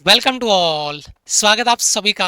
Welcome to all. स्वागत आप सभी का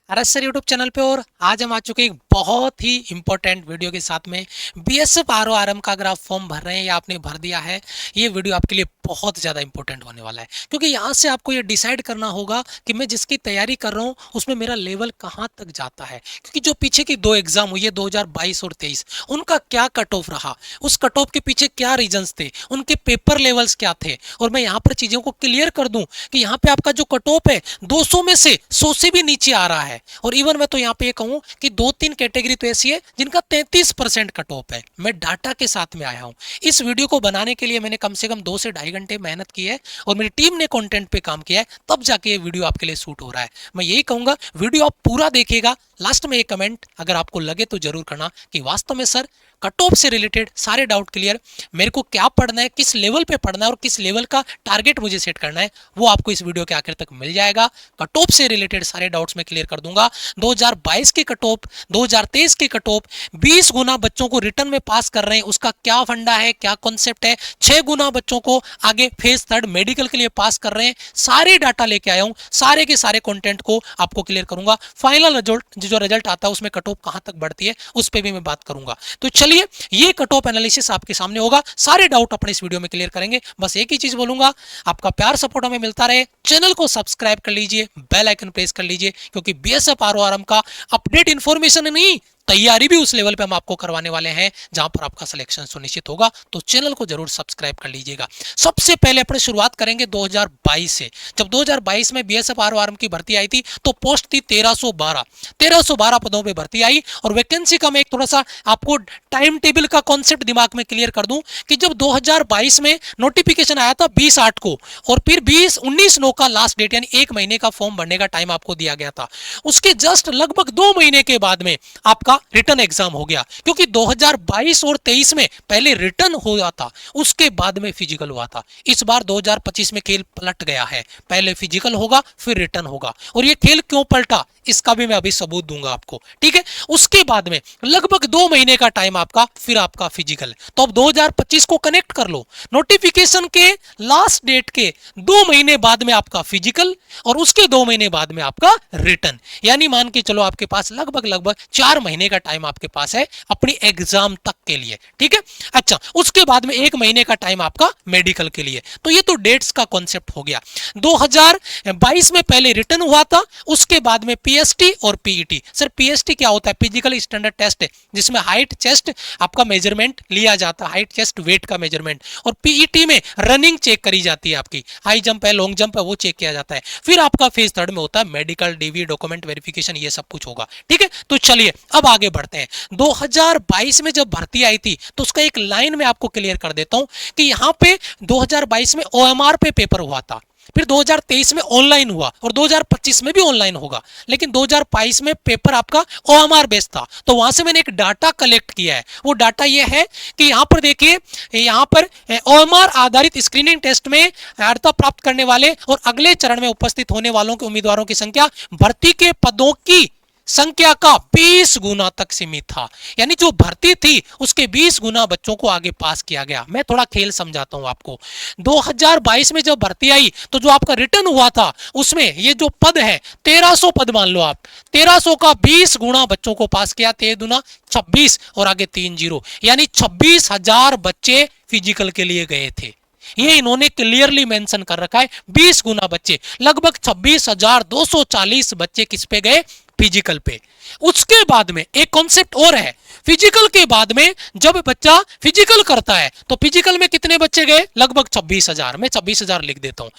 आरएस सर यूट्यूब चैनल पे। और आज हम आ चुके हैं एक बहुत ही इंपॉर्टेंट वीडियो के साथ में। बीएसएफ आरओआरएम का अगर आप फॉर्म भर रहे हैं या आपने भर दिया है, ये वीडियो आपके लिए बहुत ज़्यादा इंपॉर्टेंट होने वाला है, क्योंकि यहाँ से आपको ये डिसाइड करना होगा कि मैं जिसकी तैयारी कर रहा हूँ उसमें मेरा लेवल कहाँ तक जाता है। क्योंकि जो पीछे की दो एग्जाम हुई है 2022 और 23, उनका क्या कट ऑफ रहा, उस कट ऑफ के पीछे क्या रीजंस थे, उनके पेपर लेवल्स क्या थे। और मैं यहाँ पर चीज़ों को क्लियर कर दूं कि यहाँ पे आपका जो कट ऑफ है 200 में से 100 से भी नीचे आ रहा है। और इवन मैं तो यहाँ पे ये कहूँ कि 2-3 कैटेगरी तो ऐसी है जिनका 33% कट ऑफ है। मैं डाटा के साथ में आया हूँ। इस वीडियो को बनाने के लिए मैंने कम से कम 2 से ढाई घंटे मेहनत की है और मेरी टीम ने कंटेंट पे काम किया है, तब जाके ये वीडियो आपके लिए सूट हो रहा है। मैं यही कहूंगा, वीडियो आप पूरा देखिएगा। लास्ट में एक कमेंट अगर आपको लगे तो जरूर करना कि वास्तव में सर कट ऑफ से रिलेटेड सारे डाउट क्लियर, मेरे को क्या पढ़ना है, किस लेवल पे पढ़ना है और किस लेवल का टारगेट मुझे सेट करना है, वो आपको इस वीडियो के आखिर तक मिल जाएगा। कट ऑफ से रिलेटेड सारे डाउट्स मैं क्लियर कर दूंगा। 2022 के कट ऑफ, 2023 के कट ऑफ, 20 गुना बच्चों को रिटर्न में पास कर रहे हैं, उसका क्या फंडा है, क्या कॉन्सेप्ट है, 6 गुना बच्चों को आगे फेज थर्ड मेडिकल के लिए पास कर रहे हैं, सारे डाटा लेके आया हूं। सारे के सारे कंटेंट को आपको क्लियर करूंगा। फाइनल रिजल्ट जो रिजल्ट आता है उसमें कट ऑफ कहां तक बढ़ती है उस पर भी मैं बात करूंगा। तो चलिए, ये कट ऑफ एनालिसिस आपके सामने होगा। सारे डाउट अपने इस वीडियो में क्लियर करेंगे। बस एक ही चीज बोलूंगा, आपका प्यार सपोर्ट हमें मिलता रहे। चैनल को सब्सक्राइब कर लीजिए, बेल आइकन प्रेस कर लीजिए, क्योंकि बीएसएफ आरओआरएम का अपडेट इंफॉर्मेशन नहीं, तैयारी भी उस लेवल पे हम आपको करवाने वाले हैं जहां पर आपका सिलेक्शन सुनिश्चित होगा। तो चैनल को जरूर सब्सक्राइब कर लीजिएगा। सबसे पहले अपने शुरुआत करेंगे 2022 से। जब 2022 में बीएसएफ आरओआरएम की भर्ती आई थी तो पोस्ट थी 1312 पदों पे भर्ती आई। और वैकेंसी का मैं एक थोड़ा सा आपको टाइम टेबल का कॉन्सेप्ट दिमाग में क्लियर कर दूं कि जब 2022 में नोटिफिकेशन आया था 20/8 को, और फिर 19/9 का लास्ट डेट, यानी एक महीने का फॉर्म भरने का टाइम आपको दिया गया था। उसके जस्ट लगभग 2 महीने के बाद में आपका रिटर्न एग्जाम हो गया, क्योंकि 2022 और 23 में पहले रिटर्न हुआ था, उसके बाद में फिजिकल हुआ था। इस बार 2025 में खेल पलट गया है, पहले फिजिकल होगा फिर रिटर्न होगा। और ये खेल क्यों पलटा इसका भी मैं अभी सबूत दूंगा आपको, ठीक है। उसके बाद में लगभग 2 महीने का टाइम आपका, फिर आपका फिजिकल। तो अब 2025 को कनेक्ट कर लो, नोटिफिकेशन के लास्ट डेट के 2 महीने बाद में आपका फिजिकल और उसके 2 महीने बाद में आपका रिटर्न, यानी मान के चलो आपके पास लगभग 4 महीने का टाइम आपके पास है अपनी एग्जाम तक के लिए, ठीक है। अच्छा, उसके बाद में 1 महीने का टाइम आपका मेडिकल के लिए। तो ये तो डेट्स का कॉन्सेप्ट हो गया। 2022 में पहले रिटर्न हुआ था, उसके बाद में पीएसटी और पीईटी। सर पीएसटी क्या होता है? फिजिकल स्टैंडर्ड टेस्ट है, जिसमें हाइट चेस्ट आपका मेजरमेंट लिया जाता है, हाइट चेस्ट वेट का मेजरमेंट। और पीईटी में रनिंग चेक करी जाती है, आपकी हाई जंप है, लॉन्ग जंप है, वो चेक किया जाता है। फिर आपका फेज थर्ड में होता है मेडिकल, डीवी, डॉक्यूमेंट वेरिफिकेशन, ये सब कुछ होगा, ठीक है। तो चलिए अब आगे बढ़ते हैं। 2022 में जब भर्ती आई थी तो उसका एक लाइन में आपको क्लियर कर देता हूं कि यहां पे 2022 में ओएमआर पे पेपर हुआ था, फिर 2023 में ऑनलाइन हुआ और 2025 में भी ऑनलाइन होगा। लेकिन 2022 में पेपर आपका ओएमआर बेस्ड था, तो वहां से मैंने एक डाटा कलेक्ट किया है। वो डाटा ये है कि यहां पर देखिए, यहां पर ओएमआर आधारित स्क्रीनिंग टेस्ट में अर्हता प्राप्त करने वाले और अगले चरण में उपस्थित होने वालों के उम्मीदवारों की संख्या भर्ती के पदों की संख्या का 20 गुना तक सीमित था। यानी जो भर्ती थी उसके 20 गुना बच्चों को आगे पास किया गया। मैं थोड़ा खेल समझाता हूं आपको। 2022 में जब भर्ती आई तो जो आपका रिटर्न हुआ था उसमें ये जो पद है 1300 पद मान लो आप, 1300 का 20 गुना बच्चों को पास किया, 13 दूना 26 और आगे 3 जीरो, यानी 26,000 बच्चे फिजिकल के लिए गए थे। ये इन्होंने क्लियरली मेंशन कर रखा है, 20 गुना बच्चे, लगभग 26,240 बच्चे किस पे गए? फिजिकल पे। उसके बाद में एक कॉन्सेप्ट और है, फिजिकल के बाद में जब बच्चा फिजिकल करता है तो फिजिकल में कितने बच्चे गए? लगभग 26,000। मैं 26,000 लिख देता हूं।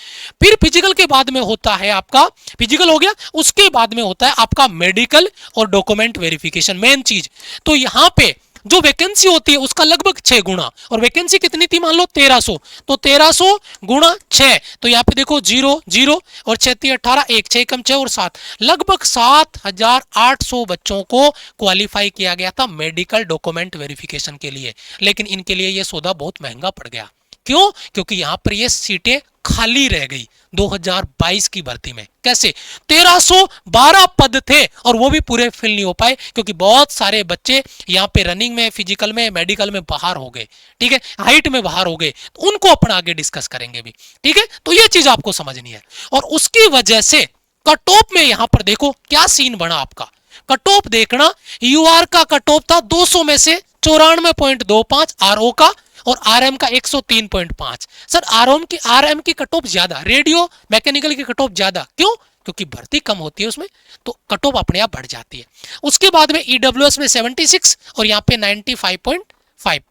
फिर फिजिकल के बाद में होता है आपका, फिजिकल हो गया, उसके बाद में होता है आपका मेडिकल और डॉक्यूमेंट वेरिफिकेशन, मेन चीज। तो यहां पे जो वैकेंसी होती है उसका लगभग 6 गुना, और वैकेंसी कितनी थी मान लो 1300, तो 1300 गुणा 6, तो यहाँ पे देखो 0 0 और 6 3 18, 1 6 कम 6 और 7, लगभग 7,800 बच्चों को क्वालिफाई किया गया था मेडिकल डॉक्यूमेंट वेरिफिकेशन के लिए। लेकिन इनके लिए ये सौदा बहुत महंगा पड़ गया। क्यों? क्योंकि यहां पर ये सीटें खाली रह गई 2022 की भर्ती में। कैसे? 1312 पद थे और वो भी पूरे फिल नहीं हो पाए क्योंकि बहुत सारे बच्चे यहाँ पे रनिंग में, फिजिकल में, मेडिकल में बाहर हो गए। ठीक है, हाइट में बाहर हो गए, तो उनको अपन आगे डिस्कस करेंगे भी। ठीक है, तो ये चीज आपको समझनी है। और उसकी वजह से कट ऑफ में यहां पर देखो क्या सीन बना आपका। कट ऑफ देखना, यूआर का कट ऑफ था 200 में से 94.25 आरओ का, और आरएम का 103.5। सर आरएम की कट ऑफ ज्यादा, रेडियो मैकेनिकल की कट ऑफ ज्यादा, क्यों? क्योंकि भर्ती कम होती है उसमें, तो कट ऑफ अपने आप बढ़ जाती है। उसके बाद में ईडब्ल्यूएस में 76 और यहाँ पे 95.5।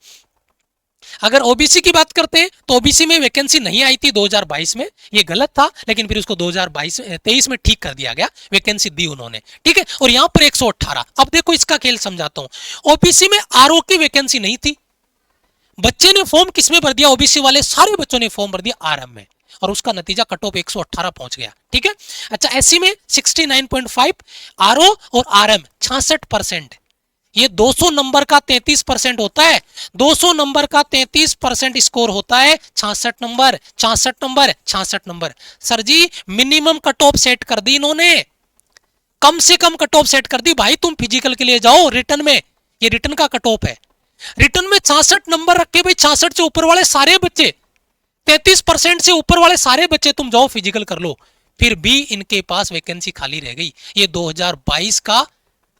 अगर ओबीसी की बात करते हैं तो ओबीसी में वैकेंसी नहीं आई थी 2022 में, ये गलत था, लेकिन फिर उसको 2023 में ठीक कर दिया गया, वैकेंसी दी उन्होंने। ठीक है, और यहां पर 118। अब देखो इसका खेल समझाता हूं। ओबीसी में आरओ की वैकेंसी नहीं थी, बच्चे ने फॉर्म किसमें भर दिया? ओबीसी वाले सारे बच्चों ने फॉर्म भर दिया आरएम में, और उसका नतीजा कट ऑफ 118 पहुंच गया। ठीक है, अच्छा एससी में 69.5, आरओ और आरएम 66%। ये 200 नंबर का 33% होता है, 200 नंबर का 33% स्कोर होता है, 66 नंबर, 66 नंबर, 66 नंबर। सर जी मिनिमम कट ऑफ सेट कर दी इन्होंने, कम से कम कट ऑफ सेट कर दी। भाई तुम फिजिकल के लिए जाओ, रिटर्न में, ये रिटर्न का कट ऑफ है, रिटर्न में 66 नंबर रखे भाई, 66 से ऊपर वाले सारे बच्चे, 33% से ऊपर वाले सारे बच्चे तुम जाओ फिजिकल कर लो, फिर भी इनके पास वैकेंसी खाली रह गई। ये 2022 का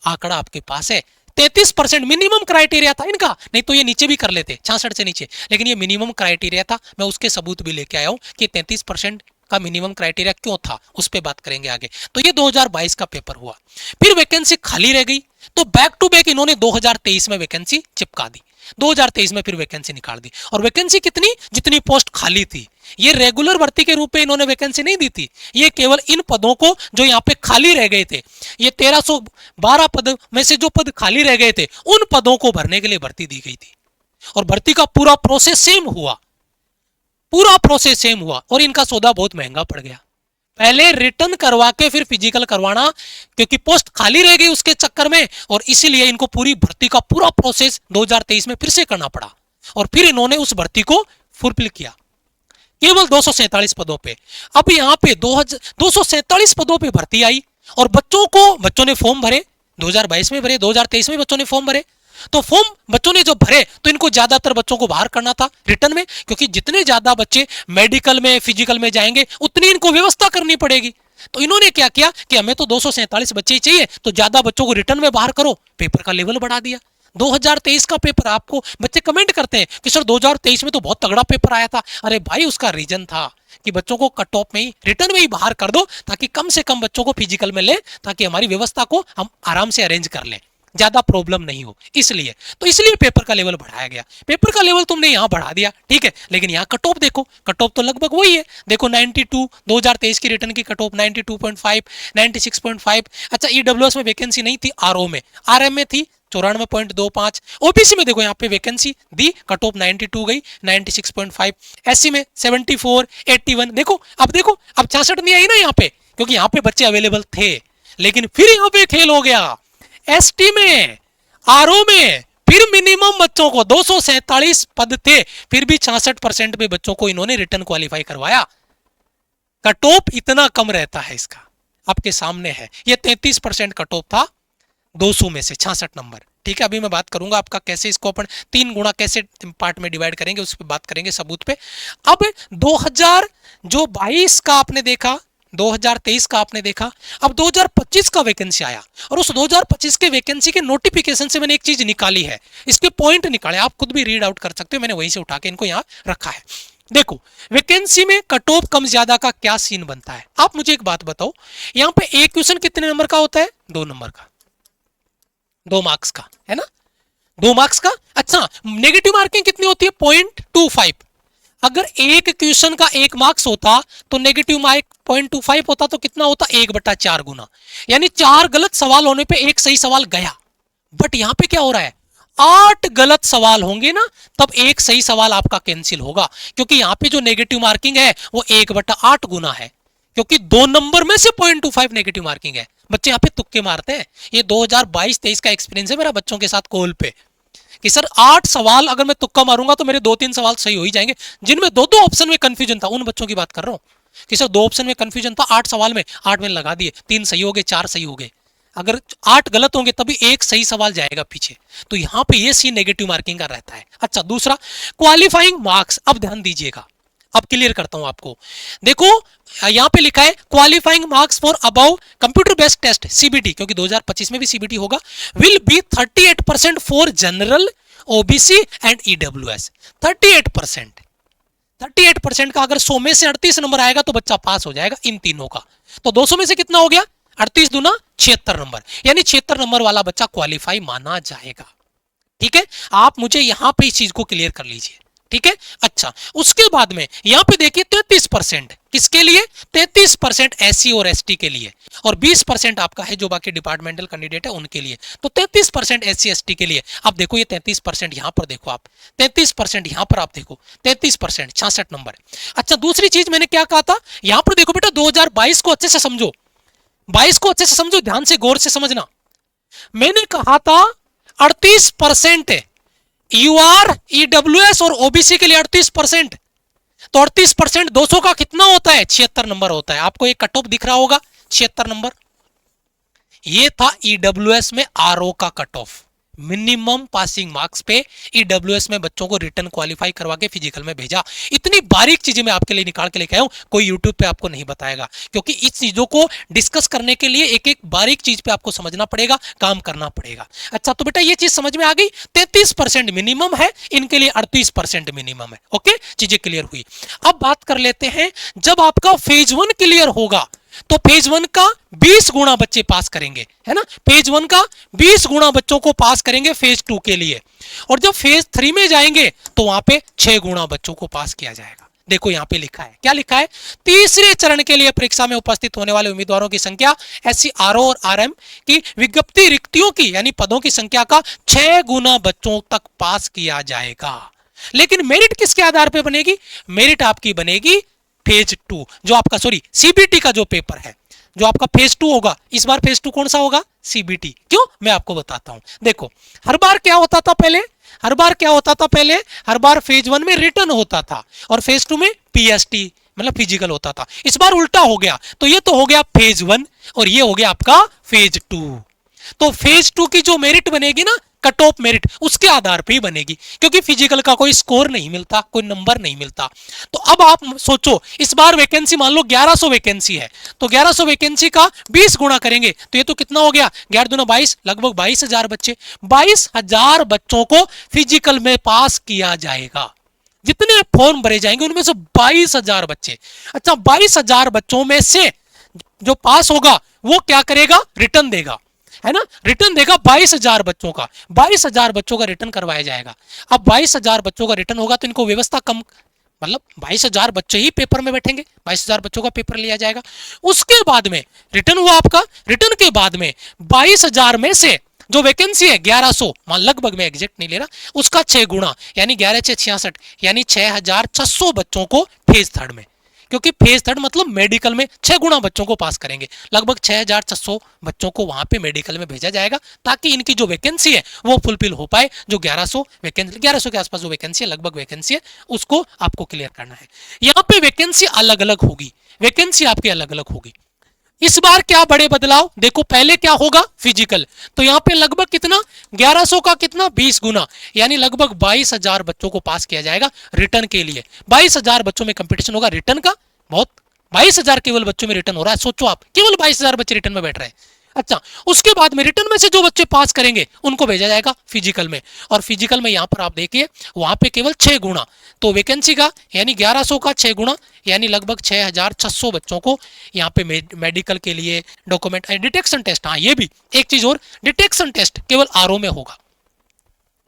आंकड़ा आपके पास है। 33% मिनिमम क्राइटेरिया था इनका, नहीं तो ये नीचे भी कर लेते 66 से नीचे, लेकिन ये मिनिमम क्राइटेरिया था। मैं उसके सबूत भी लेके आया हूं कि 33% का मिनिमम क्राइटेरिया क्यों था, उस पर बात करेंगे आगे। तो ये 2022 का पेपर हुआ, फिर वैकेंसी खाली रह गई, तो बैक टू बैक इन्होंने 2023 में वैकेंसी चिपका दी, 2023 में फिर वैकेंसी निकाल दी। और वैकेंसी कितनी? जितनी पोस्ट खाली थी। ये रेगुलर भर्ती के रूप में इन्होंने वैकेंसी नहीं दी थी, ये केवल इन पदों को जो यहाँ पे खाली रह गए थे, ये 1312 पद में से जो पद खाली रह गए थे, उन पदों को भरने के लिए भर्ती दी गई थी। और भर्ती का पूरा प्रोसेस सेम हुआ, पूरा प्रोसेस सेम हुआ, और इनका सौदा बहुत महंगा पड़ गया। पहले रिटर्न करवा के फिर फिजिकल करवाना, क्योंकि पोस्ट खाली रह गई उसके चक्कर में, और इसीलिए इनको पूरी भर्ती का पूरा प्रोसेस 2023 में फिर से करना पड़ा, और फिर इन्होंने उस भर्ती को फुलफिल किया केवल 247 पदों पे। अब यहाँ पे 247 पदों पे भर्ती आई, और बच्चों ने फॉर्म भरे, 2022 में भरे, 2023 में बच्चों ने फॉर्म भरे। तो फॉर्म बच्चों ने जो भरे, तो इनको ज्यादातर बच्चों को बाहर करना था रिटर्न में, क्योंकि जितने ज्यादा बच्चे मेडिकल में, फिजिकल में जाएंगे, उतनी इनको व्यवस्था करनी पड़ेगी। तो इन्होंने क्या किया कि हमें तो 247 बच्चे ही चाहिए, तो ज्यादा बच्चों को रिटर्न में बाहर करो, पेपर का लेवल बढ़ा दिया। 2023 का पेपर, आपको बच्चे कमेंट करते हैं कि सर 2023 में तो बहुत तगड़ा पेपर आया था। अरे भाई उसका रीजन था कि बच्चों को कट ऑफ में ही, रिटर्न में ही बाहर कर दो, ताकि कम से कम बच्चों को फिजिकल में ले, ताकि हमारी व्यवस्था को हम आराम से अरेंज कर लें, ज्यादा प्रॉब्लम नहीं हो। इसलिए पेपर का लेवल बढ़ाया गया। पेपर का लेवल तुमने यहां बढ़ा दिया, ठीक है, लेकिन यहां कट ऑफ देखो, कट ऑफ तो लगभग वही है। देखो 92, 2023 की रिटर्न की कट ऑफ 92.5, 96.5। अच्छा ईडब्ल्यूएस में वैकेंसी नहीं थी, आरओ में, आरएम में थी 94.25। ओबीसी में देखो यहाँ पे वैकेंसी दी, कट ऑफ 92 गई, 96.5। एससी में 74, 81। देखो अब 66 नहीं आई ना यहाँ पे, क्योंकि यहाँ पे बच्चे अवेलेबल थे, लेकिन फिर यहाँ पे खेल हो गया। एसटी में, आरओ में फिर मिनिमम बच्चों को 247 पद थे, फिर भी 66% पे बच्चों को इन्होंने रिटर्न क्वालिफाई करवाया। कट ऑफ इतना कम रहता है इसका, आपके सामने है। ये 33% कट ऑफ था 200 में से 66 नंबर। ठीक है, अभी मैं बात करूंगा आपका कैसे इसको अपन 3 गुना कैसे पार्ट में डिवाइड करेंगे, उस पर बात करेंगे सबूत पे। अब 2022 का आपने देखा, 2023 का आपने देखा, अब 2025 का वैकेंसी आया, और उस 2025 के वैकेंसी के नोटिफिकेशन से मैंने एक चीज निकाली है, इसके पॉइंट निकाले, आप खुद भी रीड आउट कर सकते हो, मैंने वहीं से उठा के इनको यहाँ रखा है। देखो वैकेंसी में कट ऑफ कम ज्यादा का क्या सीन बनता है। आप मुझे एक बात बताओ, यहाँ पे एक क्वेश्चन कितने नंबर का होता है? 2 नंबर का, 2 मार्क्स का, है ना, 2 मार्क्स का। अच्छा नेगेटिव मार्किंग कितनी होती है? 0.25। अगर एक क्वेश्चन का 1 मार्क्स होता तो नेगेटिव मार्क 0.25 होता, तो कितना होता? 1/4 गुना, यानी 4 गलत सवाल होने पे 1 सही सवाल गया। बट यहां पे क्या हो रहा है, 8 गलत सवाल होंगे ना, तब 1 सही सवाल आपका कैंसिल होगा, क्योंकि यहां पे जो नेगेटिव मार्किंग है वो 1/8 गुना है, क्योंकि 2 नंबर में से 0.25 नेगेटिव मार्किंग है। बच्चे यहाँ पे तुक्के मारते हैं, ये 2022-23 का एक्सपीरियंस है मेरा बच्चों के साथ कॉल पे, कि सर 8 सवाल अगर मैं तुक्का मारूंगा तो मेरे 2-3 सवाल सही हो ही जाएंगे, जिनमें 2-2 ऑप्शन में कंफ्यूजन था, उन बच्चों की बात कर रहा हूं कि सर 2 ऑप्शन में कंफ्यूजन था, 8 सवाल में 8 में लगा दिए, 3 सही हो गए, 4 सही हो गए। अगर 8 गलत होंगे तभी एक सही सवाल जाएगा पीछे। तो यहां पे ये सी नेगेटिव मार्किंग का रहता है। अच्छा, दूसरा क्वालिफाइंग मार्क्स। अब ध्यान दीजिएगा, अब क्लियर करता हूं आपको। देखो यहां पे लिखा है qualifying marks for above computer based test CBT, क्योंकि 2025 में भी सीबीटी होगा, will be 38% for general, OBC and EWS. 38% का अगर 100 में से 38 नंबर आएगा तो बच्चा पास हो जाएगा इन तीनों का। तो 200 में से कितना हो गया? 38 दूना 76 नंबर, यानी 76 नंबर वाला बच्चा क्वालिफाई माना जाएगा। ठीक है, आप मुझे यहां पे इस चीज को क्लियर कर लीजिए। ठीक है, अच्छा, उसके बाद में यहां पे देखिए 33% किसके लिए? 33% एससी और एसटी के लिए, और 20% आपका है जो बाकी डिपार्टमेंटल कैंडिडेट है उनके लिए। तो 33% एससी एसटी के लिए। अब देखो ये 33% यहां पर देखो आप, 33% यहां पर आप देखो, 33% 66 नंबर। अच्छा, दूसरी चीज मैंने क्या कहा था, यहां पर देखो बेटा 2022 को अच्छे से समझो, 22 को अच्छे से समझो, ध्यान से गौर से समझना। मैंने कहा था 38% यूआर, ईडब्ल्यूएस और ओबीसी के लिए 38%। तो 38% 200 का कितना होता है? 76 नंबर होता है। आपको एक कट ऑफ दिख रहा होगा 76 नंबर। ये था ईडब्ल्यूएस में आरओ का cut off, minimum passing marks पे ईडब्ल्यूएस में बच्चों को रिटर्न क्वालिफाई करवा के फिजिकल में भेजा। इतनी बारीक चीजें मैं आपके लिए निकाल के लेके आया हूं, कोई यूट्यूब पे आपको नहीं बताएगा, क्योंकि इस चीजों को डिस्कस करने के लिए एक एक बारीक चीज पे आपको समझना पड़ेगा, काम करना पड़ेगा। अच्छा, तो बेटा ये चीज समझ में आ गई, 33% मिनिमम है, इनके लिए 38% मिनिमम है। ओके, चीजें क्लियर हुई। अब बात कर लेते हैं, जब आपका फेज 1 क्लियर होगा तो फेज 1 का 20 गुना बच्चे पास करेंगे, है ना? फेज 1 का 20 गुना बच्चों को पास करेंगे फेज 2 के लिए, और जब फेज 3 में जाएंगे तो वहां पे 6 गुना बच्चों को पास किया जाएगा। देखो यहां पे लिखा है, क्या लिखा है? तीसरे चरण के लिए परीक्षा में उपस्थित होने वाले उम्मीदवारों की संख्या एससी, आरओ और आरएम की विज्ञप्ति रिक्तियों की यानी पदों की संख्या का 6 गुना बच्चों तक पास किया जाएगा। लेकिन मेरिट किसके आधार पर बनेगी? मेरिट आपकी बनेगी फेज 2, जो आपका सीबीटी का जो पेपर है, जो आपका फेज 2 होगा। इस बार फेज 2 कौन सा होगा? सीबीटी। क्यों? मैं आपको बताता हूं। देखो हर बार क्या होता था पहले, हर बार फेज 1 में रिटन होता था और फेज 2 में पीएसटी मतलब फिजिकल होता था। इस बार उल्टा हो गया, तो ये तो हो गया फेज 1 और ये हो गया आपका फेज 2। तो फेज 2 की जो मेरिट बनेगी ना, कट ऑफ मेरिट, उसके आधार पे ही बनेगी, क्योंकि फिजिकल का कोई स्कोर नहीं मिलता, कोई नंबर नहीं मिलता। तो अब आप सोचो, इस बार वैकेंसी मान लो 1100 वैकेंसी है, तो 1100 वैकेंसी का 20 गुना करेंगे तो ये तो कितना हो गया? 11 दूना 22, लगभग 22,000 बच्चे, 22,000 बच्चों को फिजिकल में पास किया जाएगा। जितने फॉर्म भरे जाएंगे उनमें से 22,000 बच्चे। अच्छा, 22,000 बच्चों में से जो पास होगा वो क्या करेगा? रिटर्न देगा, है ना? रिटर्न देगा 22,000 बच्चों का, 22,000 बच्चों का रिटर्न करवाया जाएगा। अब 22,000 बच्चों का रिटर्न होगा तो इनको व्यवस्था कम, मतलब 22,000 बच्चे ही पेपर में बैठेंगे, 22,000 बच्चों का पेपर लिया जाएगा। उसके बाद में रिटर्न हुआ आपका, रिटर्न के बाद में 22,000 में से जो वैकेंसी है 1100, लगभग मैं एग्जैक्ट नहीं ले रहा, उसका 6 गुना यानी 11 6 66 यानी 6,600 बच्चों को फेज 3 में, क्योंकि फेज 3 मतलब मेडिकल में 6 गुना बच्चों को पास करेंगे, लगभग 6,600 बच्चों को वहां पे मेडिकल में भेजा जाएगा, ताकि इनकी जो वैकेंसी है वो फुलफिल हो पाए। जो 1100 वैकेंसी, 1100 के आसपास जो वैकेंसी है, लगभग वैकेंसी है, उसको आपको क्लियर करना है। यहाँ पे वैकेंसी अलग अलग होगी, वैकेंसी आपकी अलग अलग होगी। इस बार क्या बड़े बदलाव? देखो पहले क्या होगा? फिजिकल, तो यहाँ पे लगभग कितना? 1100 का कितना? 20 गुना, यानी लगभग 22,000 बच्चों को पास किया जाएगा रिटर्न के लिए। 22,000 बच्चों में कंपटीशन होगा रिटर्न का, बहुत 22,000 केवल बच्चों में रिटर्न हो रहा है। सोचो आप, केवल 22,000 बच्चे रिटर्न में बैठ रहे हैं। अच्छा, उसके बाद में रिटर्न में से जो बच्चे पास करेंगे उनको भेजा जाएगा फिजिकल में, और फिजिकल में यहां पर आप देखिए वहां पे केवल 6 गुना, तो वैकेंसी का यानी 1100 का 6 गुना यानी लगभग 6,600 बच्चों को यहाँ पे मेडिकल के लिए डॉक्यूमेंट डिटेक्शन टेस्ट। हाँ, ये भी एक चीज और, डिटेक्शन टेस्ट केवल आरओ में होगा।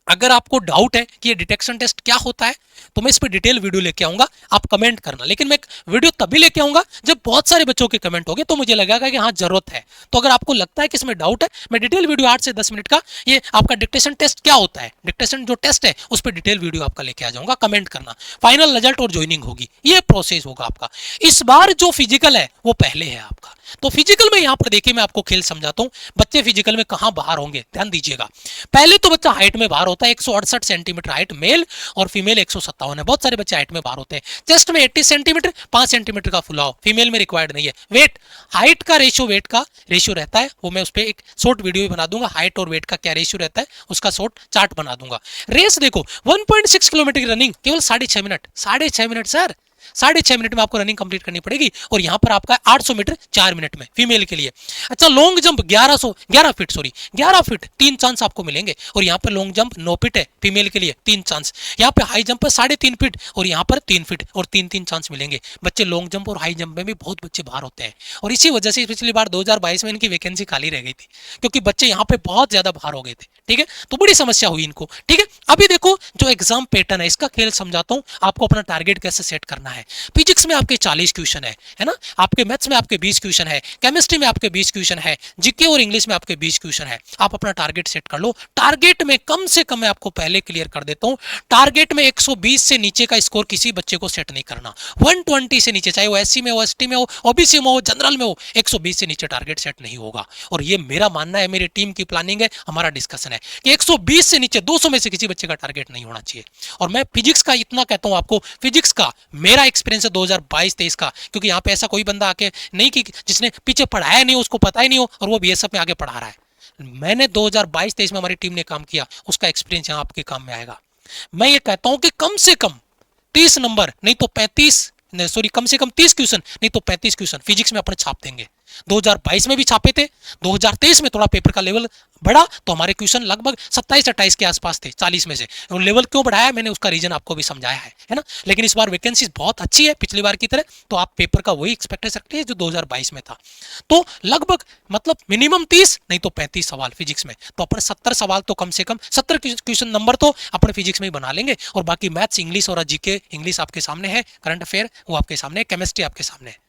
अगर आपको डाउट है कि ये डिटेक्शन टेस्ट क्या होता है तो मैं इस पर डिटेल वीडियो लेके आऊंगा, आप कमेंट करना। लेकिन मैं वीडियो तभी लेके आऊंगा जब बहुत सारे बच्चों के कमेंट होंगे, तो मुझे लगेगा कि हाँ जरूरत है। तो अगर आपको लगता है कि इसमें डाउट है, मैं डिटेल वीडियो 8 से 10 मिनट का, ये आपका डिक्टेशन टेस्ट क्या होता है, डिक्टेशन जो टेस्ट है उस पर डिटेल वीडियो आपका लेके आ जाऊंगा। कमेंट करना, फाइनल रिजल्ट और ज्वाइनिंग होगी, ये प्रोसेस होगा आपका। इस बार जो फिजिकल है वो पहले है आपका, तो फिजिकल में यहाँ पर देखिए मैं आपको खेल समझाता हूँ। बच्चे फिजिकल में कहाँ बाहर होंगे, ध्यान दीजिएगा। पहले तो बच्चा हाइट में बाहर होता है, 168 सेंटीमीटर हाइट मेल और फीमेल 157 है। बहुत सारे बच्चे हाइट में बाहर होते हैं। चेस्ट में 80 सेंटीमीटर, 5 सेंटीमीटर का फुलाव, फीमेल में रिक्वायर्ड नहीं है। वेट, हाइट का रेशियो वेट का रेशियो रहता है, वो मैं उस पर एक शॉर्ट वीडियो भी बना दूंगा। हाइट और वेट का क्या रेशियो रहता है उसका शॉर्ट चार्ट बना दूंगा। रेस देखो 1.6 किलोमीटर की रनिंग केवल 6.5 मिनट, 6.5 मिनट सर, 6.5 मिनट में आपको रनिंग कंप्लीट करनी पड़ेगी। और यहाँ पर आपका 800 मीटर 4 मिनट में फीमेल के लिए। अच्छा, long jump 11 feet, sorry 11 feet 3 chance आपको मिलेंगे। और यहाँ पर लॉन्ग जंप 9 फीट है फीमेल के लिए, 3 चांस। यहाँ पे हाई जंप है 3.5 फीट और यहाँ पर 3 फीट और 3 चांस मिलेंगे। बच्चे लॉन्ग जंप और हाई जंप में भी बहुत बच्चे बाहर होते हैं और इसी वजह से पिछली बार 2022 में इनकी वैकेंसी खाली रह गई थी, क्योंकि बच्चे यहाँ पे बहुत ज्यादा बाहर हो गए थे। ठीक है, तो बड़ी समस्या हुई इनको। ठीक है, अभी देखो जो एग्जाम पैटर्न है इसका खेल समझाता हूँ आपको, अपना टारगेट कैसे सेट करना है। फिजिक्स में आपके 40 क्वेश्चन है ना, आपके मैथ्स में आपके 20 क्वेश्चन है, केमिस्ट्री में आपके 20 क्वेश्चन है, जीके और इंग्लिश में आपके 20 क्वेश्चन है। आप अपना टारगेट सेट कर लो। टारगेट में कम से कम मैं आपको पहले क्लियर कर देता हूं, टारगेट में 120 से नीचे का स्कोर किसी बच्चे को सेट नहीं करना। 120 से नीचे, चाहे वो एससी में हो, एसटी में हो, ओबीसी में हो, जनरल में हो, 120 से नीचे टारगेट सेट नहीं होगा। और ये मेरा मानना है, मेरी टीम की प्लानिंग है, हमारा डिस्कशन है कि 120 से नीचे 200 में से किसी बच्चे का टारगेट नहीं होना चाहिए। और मैं फिजिक्स का इतना कहता हूं आपको, फिजिक्स का मेरा एक्सपीरियंस है 2022-23 का, क्योंकि यहाँ पे ऐसा कोई बंदा आके नहीं कि जिसने पीछे पढ़ाया नहीं, उसको पता ही नहीं हो और वो बीएसएफ में आगे पढ़ा रहा है। मैंने 2022-23 में हमारी टीम ने काम किया, उसका एक्सपीरियंस यहाँ आपके काम में आएगा। मैं ये कहता हूं कि कम से कम 30 नंबर नहीं तो 35, सॉरी कम से कम 30 क्वेश्चन नहीं तो 35 क्वेश्चन फिजिक्स में अपने छाप देंगे। 2022 में भी छापे थे, 2023 में थोड़ा पेपर का लेवल बढ़ा तो हमारे क्वेश्चन लगभग 27-28 के आसपास थे 40 में से। और लेवल क्यों बढ़ाया मैंने उसका रीजन आपको भी समझाया है ना। लेकिन इस बार वैकेंसी बहुत अच्छी है पिछली बार की तरह, तो आप पेपर का वही एक्सपेक्टेशन रखते हैं जो 2022 में था। तो लगभग मतलब मिनिमम 30 नहीं तो 35 सवाल फिजिक्स में, तो अपने 70 सवाल तो कम से कम 70 क्वेश्चन नंबर तो अपने फिजिक्स में ही बना लेंगे। और बाकी मैथ्स, इंग्लिश और जीके, इंग्लिश आपके सामने है, करंट अफेयर वो आपके सामने है, केमिस्ट्री आपके सामने है।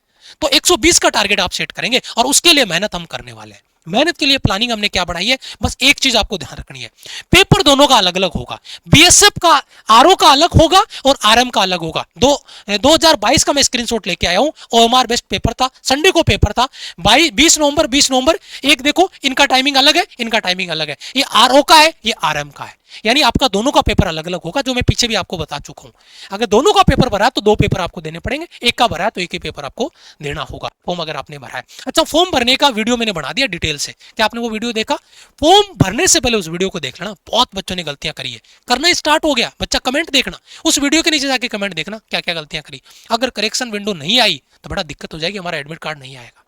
तो 120 का टारगेट आप सेट करेंगे और उसके लिए मेहनत हम करने वाले हैं। मेहनत के लिए प्लानिंग हमने क्या बढ़ाई है, बस एक चीज आपको ध्यान रखनी है, पेपर दोनों का अलग अलग होगा। बीएसएफ का आरओ का अलग होगा और आरएम का अलग होगा। 2022 का मैं स्क्रीनशॉट लेके आया हूं, ओएमआर बेस्ट पेपर था, संडे को पेपर था 20 नवंबर। एक देखो इनका टाइमिंग अलग है, इनका टाइमिंग अलग है, ये आरओ का है, ये आरएम का है। यानी आपका दोनों का पेपर अलग अलग होगा, जो मैं पीछे भी आपको बता चुका हूं। अगर दोनों का पेपर भरा है तो 2 पेपर आपको देने पड़ेंगे, एक का भरा है तो एक ही पेपर आपको देना होगा, फॉर्म अगर आपने भरा है। अच्छा, फॉर्म भरने का वीडियो मैंने बना दिया डिटेल से, क्या आपने वो वीडियो देखा? फॉर्म भरने से पहले उस वीडियो को देख लेना। बहुत बच्चों ने गलतियां करी है, करना स्टार्ट हो गया बच्चा, कमेंट देखना, उस वीडियो के नीचे जाके कमेंट देखना क्या क्या गलतियां करी। अगर करेक्शन विंडो नहीं आई तो बड़ा दिक्कत हो जाएगी, हमारा एडमिट कार्ड नहीं आएगा।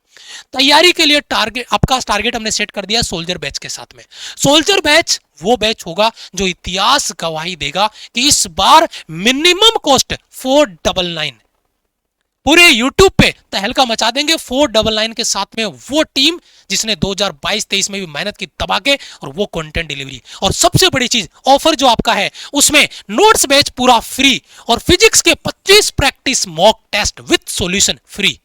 तैयारी के लिए टारगेट, आपका टारगेट हमने सेट कर दिया सोल्जर बैच के साथ में। सोल्जर बैच वो बैच होगा जो इतिहास गवाही देगा कि इस बार मिनिमम कॉस्ट 499, पूरे यूट्यूब पे तहलका मचा देंगे 499 के साथ में। वो टीम जिसने 2022-23 में भी मेहनत की दबा के, और वो कंटेंट डिलीवरी। और सबसे बड़ी चीज, ऑफर जो आपका है उसमें नोट्स बैच पूरा फ्री और फिजिक्स के 25 practice mock test with solution free.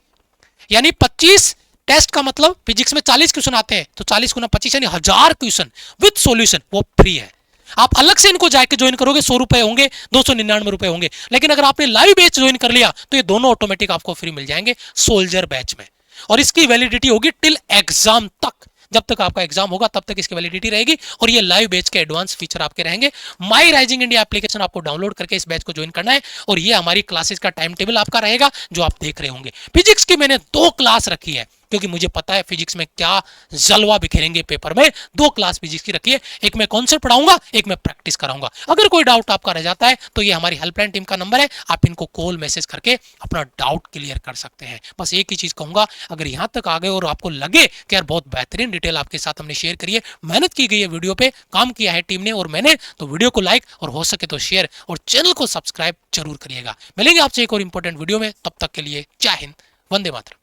यानी 25 टेस्ट का मतलब फिजिक्स में 40 क्वेश्चन आते हैं, तो 40 गुना 25 यानी 1000 क्वेश्चन विद सॉल्यूशन, वो फ्री है। आप अलग से इनको जाके ज्वाइन करोगे 100 रुपए होंगे, 299 रुपए होंगे। लेकिन अगर आपने लाइव बैच ज्वाइन कर लिया तो ये दोनों ऑटोमेटिक आपको फ्री मिल जाएंगे सोल्जर बैच में। और इसकी वैलिडिटी होगी टिल एग्जाम तक, जब तक आपका एग्जाम होगा तब तक इसकी वैलिडिटी रहेगी। और ये लाइव बैच के एडवांस फीचर आपके रहेंगे। माई राइजिंग इंडिया एप्लीकेशन आपको डाउनलोड करके इस बैच को ज्वाइन करना है। और ये हमारी क्लासेस का टाइम टेबल आपका रहेगा जो आप देख रहे होंगे। फिजिक्स की मैंने 2 क्लास रखी है, क्योंकि मुझे पता है फिजिक्स में क्या जलवा बिखेरेंगे पेपर में। 2 क्लास फिजिक्स की रखी है, एक मैं कॉन्सेप्ट पढ़ाऊंगा, एक मैं प्रैक्टिस कराऊंगा। अगर कोई डाउट आपका रह जाता है तो ये हमारी हेल्पलाइन टीम का नंबर है, आप इनको कॉल मैसेज करके अपना डाउट क्लियर कर सकते हैं। बस एक ही चीज कहूंगा, अगर यहां तक आ गए और आपको लगे कि यार बहुत बेहतरीन डिटेल आपके साथ हमने शेयर करी है, मेहनत की गई है, वीडियो पे काम किया है टीम ने और मैंने, तो वीडियो को लाइक और हो सके तो शेयर और चैनल को सब्सक्राइब जरूर करिएगा। मिलेंगे आपसे एक और इंपॉर्टेंट वीडियो में, तब तक के लिए जय हिंद, वंदे मातरम।